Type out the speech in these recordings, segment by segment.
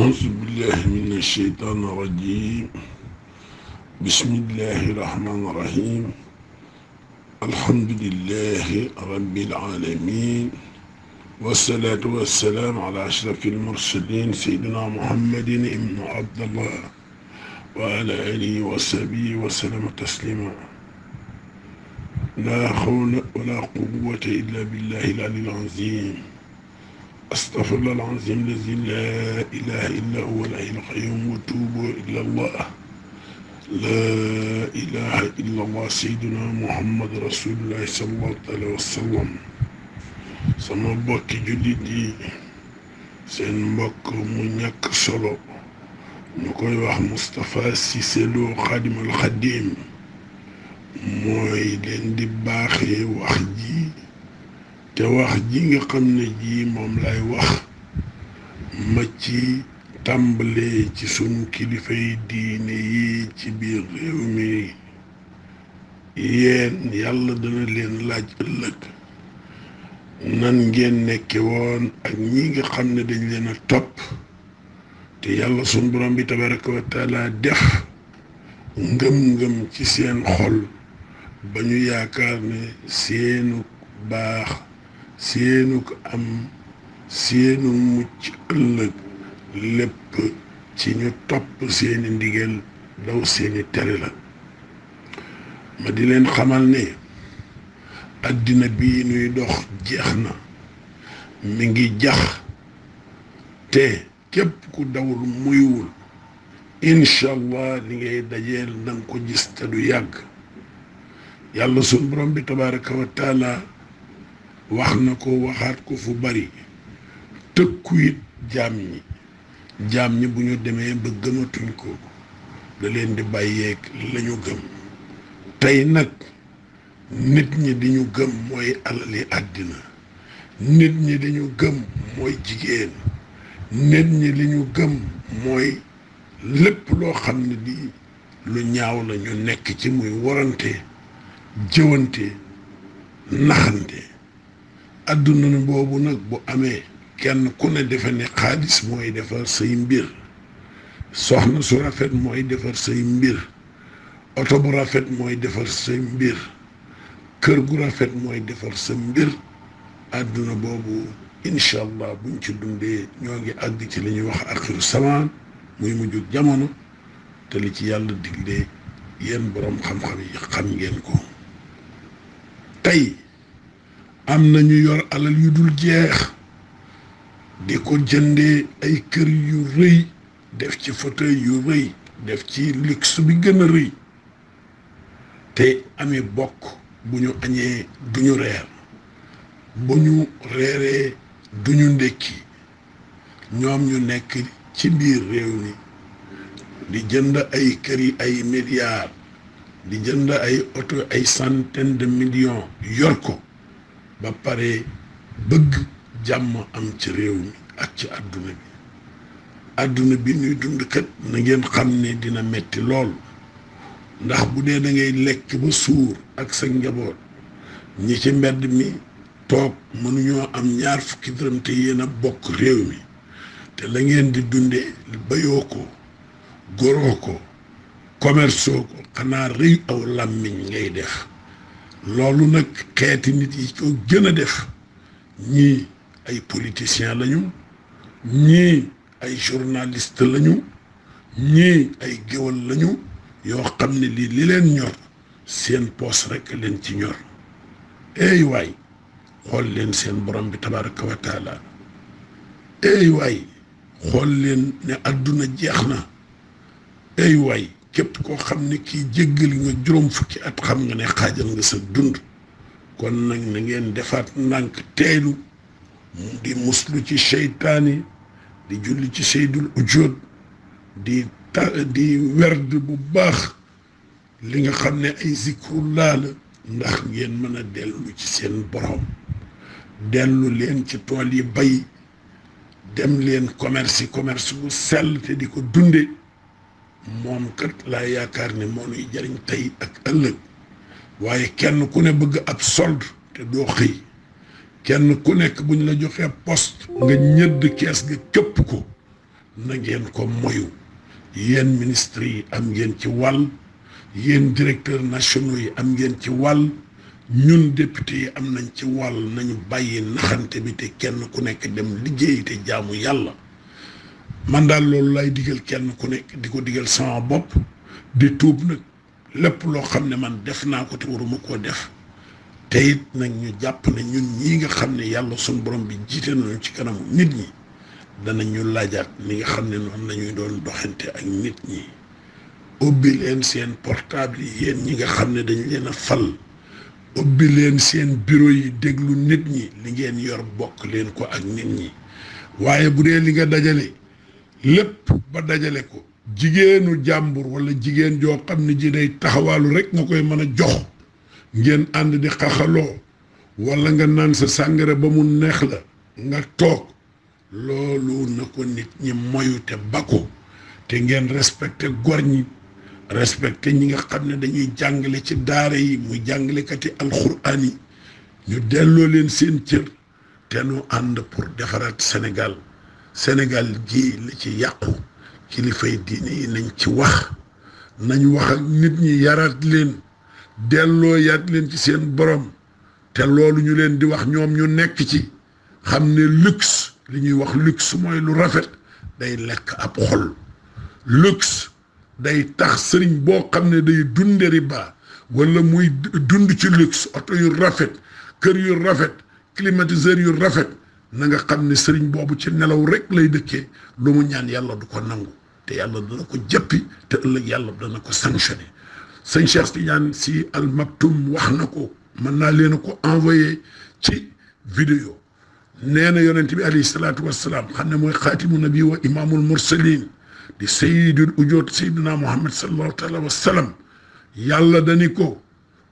أعوذ بالله من الشيطان الرجيم. بسم الله الرحمن الرحيم. الحمد لله رب العالمين، والصلاة والسلام على أشرف المرسلين سيدنا محمد بن عبد الله وعلى آله وصحبه وسلم تسليما. لا حول ولا قوة إلا بالله العلي العظيم. أستغفر الله العظيم الذي لا إله إلا هو الحي القيوم وتوبوا إلى الله. لا إله إلا الله سيدنا محمد رسول الله صلى الله عليه وسلم. sama mbokki jullit yi, seen mbokk mu ñàkk solo ñu koy wax Moustapha Cissé Lo Xaadimal Xaadim mooy leen di baaxee wax ji, te wax ji nga xam ne ji moom lay wax ma ci tàmbalee ci sunu kilifay diine yi ci biir réew mi. yéen yàlla dana leen laaj ëllëg nan ngeen nekke woon ak ñi nga xam ne dañ leen a topp te yàlla sunu borom bi tabaraka wa taala def ngëm-ngëm ci seen xol ba ñu yaakaar ne seenu baax, seenu ko am, seenu mucc ëllëg lépp ci ñu topp seeni ndigal daw seeni tere la. ma di leen xamal ne addina bii nuy dox jeex na, mi ngi jax, te képp ku dawul muyuwul incha allah li ngay dajeel danga ko gis te du yàgg. yàlla sun borom bi tabaraka wa taala wax na ko waxaat ko fu bari, tëkku it jaam ñi bu ñu demee ba gëmatuñ ko da leen di bàyyeeg la ñu gëm. tey nag nit ñi di ñu gëm mooy alali àddina, nit ñi di ñu gëm mooy jigéen, nit ñi li ñu gëm mooy lépp loo xam ne di lu ñaaw la ñu nekk ci, muy warante, jëwante, naxante. adduna boobu nag bu amee kenn ku ne defe ne xaalis mooy defar say mbir, soxna su rafet mooy defar say mbir, oto bu rafet mooy defar say mbir, kër gu rafet mooy defar sa mbir. adduna boobu incha allah buñ ci dundee ñoo ngi àgg ci li ñuy wax axiru samaan, muy mujjug jamono, te li ci yàlla diglee yéen borom xam-xam yi xam ngeen ko. tey am na ñu yor alal yu dul jeex di ko jëndee ay kër yu rëy, def ci fauteuil yu rëy, def ci luxe bi gën a rëy, te amee bokk bu ñu añee du ñu reer, bu ñu reeree du ñu ndékki. ñoom ñu nekk ci biir réew mi di jënd ay kër yi ay milliards, di jënd ay oto ay centaine de millions, yor ko ba pare bëgg jàmm am ci réew mi ak ci àdduna bi. àdduna bi ñuy dund kat na ngeen xam ne dina metti lool, ndax bu dee da ngay lekk ba suur ak sa njaboot, ñi ci mbedd mi toog mënuñoo am ñaar fukki dërëm te yéen a bokk réew mi, te la ngeen di dundee bayoo ko, goroo ko, commerceoo ko, xanaa rëy aw làmmiñ ngay def. loolu nag xeeti nit yi ko gën a def, ñii ay politiciens lañu, ñii ay journaliste lañu, ñii ay géwal lañu yoo xam ne li leen ñor seen poos rekk leen ci ñor. eey waay xool leen seen borom bi tabaraka wa taala, eey waay xool leen ne adduna jeex na. eey waay képp koo xam ne kii jéggali nga juróom fukki at xam nga ne xaajal nga sa dund. kon nag na ngeen defaat ndànk, teelu di muslu ci seytaani, di julli ci seydul ujood, di werd bu baax li nga xam ne ay zikrullah la, ndax ngeen mën a dellu ci seen borom. dellu leen ci tool yi bay, dem leen commerce bu sell te di ko dunde. moom kat laa yaakaar ne moo nuy jariñ tey ak ëllëg. waaye kenn ku ne bëgg ab solde te doo xëy, kenn ku nekk buñ la joxee poste nga ñëdd kees ga këpp ko, na ngeen ko moyu. yéen ministres yi am ngeen ci wàll, yéen directeurs nationaux yi am ngeen ci wàll, ñun député yi am nañ ci wàll. nañu bàyyi naxante bi te kenn ku nekk dem liggéey te jaamu yàlla. man daal loolu lay digal kenn ku nekk, di ko digal sama bopp, di tuub nag lépp loo xam ne man def naa ko te waruma koo def. te it nag ñu jàpp ne ñun ñii nga xam ne yàlla sunu borom bi jiite nañu ci kanamu nit ñi danañu laajaat ni nga xam ne noonu la ñuy doon doxante ak nit ñi. ubbi leen seen portable yi yéen ñi nga xam ne dañ leen a fal, ubbi leen seen bureau yi déglu nit ñi, li ngeen yor bokk leen ko ak nit ñi. waaye bu dee li nga dajale lépp ba dajale ko, jigéenu jàmbur wala jigéen joo xam ne ji day taxawaalu rek nga koy mën a jox, ngeen ànd di xaxaloo wala nga naan sa sàngara ba mu neex la nga toog, loolu na ko nit ñi moyu te bako. te ngeen respecté gor ñi, respecté ñi nga xam ne dañuy jàngale ci daara yi muy jàngalekati alxuraan yi, ñu delloo leen seen cër te nu ànd pour defaraat Sénégal gi li ci yàqu. kilifay diine yi nañ ci wax, nañ wax ak nit ñi, yaraat leen, delloo yaat leen ci seen borom. te loolu ñu leen di wax ñoom ñu nekk ci, xam ne luxe, li ñuy wax luxe mooy lu rafet day lekk ab xol. luxe day tax sëriñ boo xam ne day dunde riba wala muy dund ci luxe, oto yu rafet, kër yu rafet, climatiseur yu rafet, na nga xam ne sëriñ boobu ci nelaw rek lay dëkkee. lu mu ñaan yàlla du ko nangu, te yàlla dana ko jëppi, te ëllëg yàlla dana ko sanctionné. sëñ Cheikh Tidiane Sy Al Maktoum wax na ko, mën naa leen a ko envoyé ci vidéo. nee na yonent bi alayhi salaatu wassalaam xam ne mooy xaatimu nabi wa imaamul mursalin di sayyidul ujoot sayyidina Muhammad sallallahu taala wa sallam, yàlla dani ko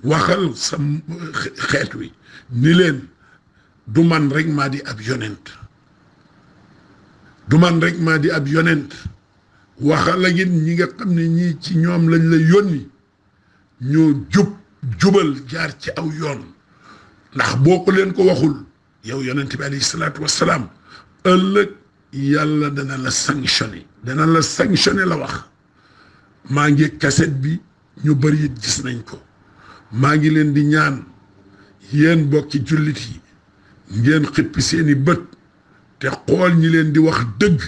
waxal sa xeet wi ni leen du man rek maa di ab yonent, du man rek maa di ab yonent. waxal ak ñi nga xam ne ñii ci ñoom lañ la yónni ñoo jubal jaar ci aw yoon, ndax boo ko leen ko waxul yow yonent bi alayhi salaatu wassalaam, ëllëg yàlla dana la sanctionné, la wax. maa ngi kaset bi ñu bari it gis nañ ko. maa ngi leen di ñaan yéen bokki jullit yi ngeen xippi seeni bët te xool ñi leen di wax dëgg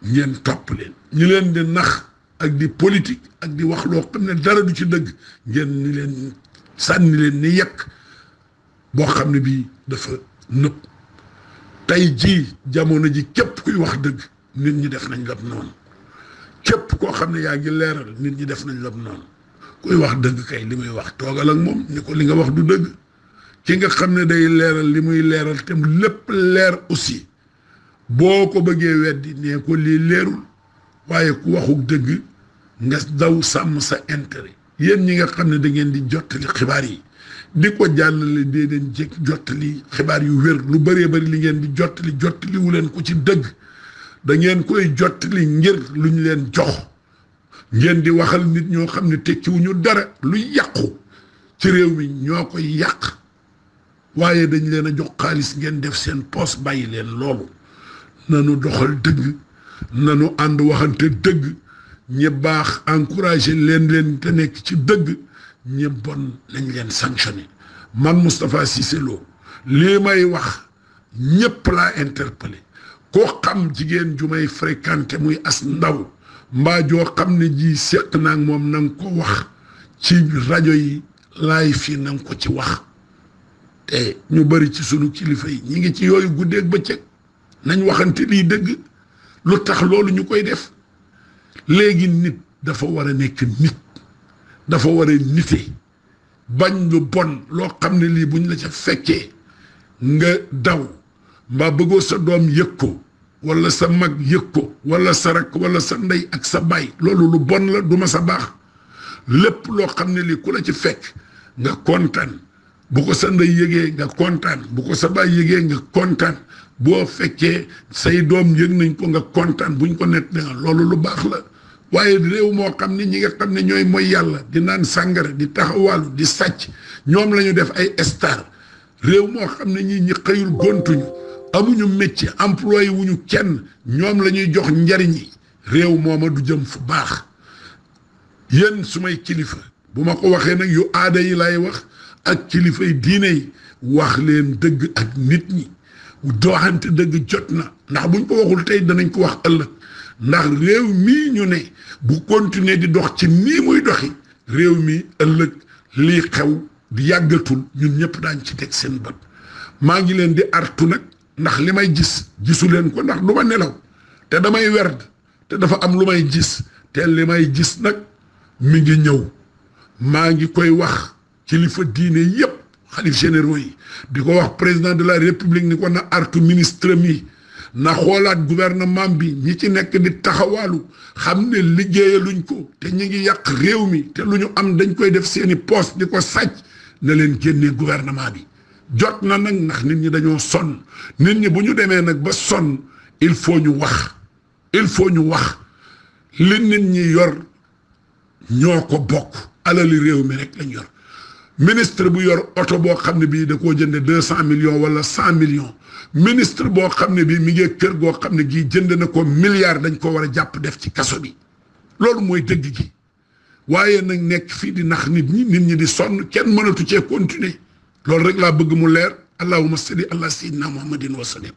ngeen topp leen, ñi leen di nax ak di politique ak di wax loo xam ne dara du ci dëgg ngeen ni leen sànni leen ni yekk boo xam ne bii dafa nëpp. tey jii jamono ji képp kuy wax dëgg nit ñi def nañ lab noonu, képp koo xam ne yaa ngi leeral nit ñi def nañ lab noonu. kuy wax dëgg kay li muy wax toogal ak moom ni ko li nga wax du dëgg. ki nga xam ne day leeral li muy leeral te lépp leer aussi, boo ko bëggee weddi nee ko lii leerul. waaye ku waxuk dëgg nga daw sàmm sa intérêt. yéen ñi nga xam ne da ngeen di jottali xibaar yi di ko jàllale, dee leen jekk jottali xibaar yu wér. lu bëree bëri li ngeen di jottali wu leen ko ci dëgg, da ngeen koy jottali ngir lu ñu leen jox. ngeen di waxal nit ñoo xam ne tekkiwuñu dara, lu yàqu ci réew mi ñoo koy yàq. waaye dañ leen a jox xaalis ngeen def seen poos bàyyi leen loolu. nanu doxal dëgg, nanu ànd waxante dëgg. ñi baax encouragé leen te nekk ci dëgg, ñi bon nañ leen sanctionné. man Moustapha Cissé Lo lii may wax ñëpp laa interpellé. koo xam jigéen ju may fréquenté muy as ndaw mbaa joo xam ne ji seq naa ak moom na nga ko wax ci rajo yi laay fii na nga ko ci wax. te ñu bari ci sunu kilifa yi ñi ngi ci yooyu guddeeg bëccëg. nañ waxante lii dëgg. lu tax loolu ñu koy def? léegi nit dafa war a nekk nit, dafa war a nite, bañ lu bon loo xam ne lii buñ la ca fekkee nga daw mbaa bëggoo sa doom yëg ko wala sa mag yëg ko wala sa rakk wala sa ndey ak sa baay, loolu lu bon la, du ma sa baax. lépp loo xam ne lii ku la ci fekk nga kontaan, bu ko sa ndey yëgee nga kontaan, bu ko sa baay yëgee nga kontaan, boo fekkee say doom yëg nañ ko nga kontaan, buñ ko net nga loolu lu baax la. waaye réew moo xam ne ñi nga xam ne ñooy mooy yàlla di naan sàngara di taxawaalu di sàcc ñoom la ñu def ay star. réew moo xam ne ñi xëyul gontuñu amuñu métier employé wuñu kenn ñoom la ñuy jox njariñ yi réew mooma du jëm fu baax yéen sumay kilifa bu ma ko waxee nag yu aada yi lay wax ak kilifay diine yi wax leen dëgg ak nit ñi doxante dëgg jot na ndax buñ ko waxul tey danañ ko wax ëllëg ndax réew mii ñu ne bu continuer di dox ci nii muy doxi réew mi ëllëg lii xew di yàggatul ñun ñëpp daañ ci teg seen bët maa ngi leen di artu nag ndax li may gis gisu leen ko ndax du ma nelaw te damay werd te dafa am lu may gis te li may gis nag mi ngi ñëw maa ngi koy wax kilifa diine yépp xalif généraux yi di ko wax président de la république ni ko na artu ministre mi na xoolaat gouvernement bi ñi ci nekk di taxawaalu xam ne liggéeyaluñ ko te ñi ngi yàq réew mi te lu ñu am dañ koy def seeni poste di ko sàcc na leen génnee gouvernement bi jot na nag ndax nit ñi dañoo sonn nit ñi bu ñu demee nag ba sonn il faut ñu wax li nit ñi yor ñoo ko bokk alali réew mi rek lañ yor ministre bu yor oto boo xam ne bii da koo jënde 200 millions wala 100 millions ministre boo xam ne bii mi ngi kër goo xam ne gii jënd na ko milliard dañ ko war a jàpp def ci kaso bi loolu mooy dëgg gi waaye nag nekk fii di nax nit ñi di sonn kenn mënatu cee continuer loolu rek laa bëgg mu leer allahumma salli ala sayyidina muhammadin wa sallam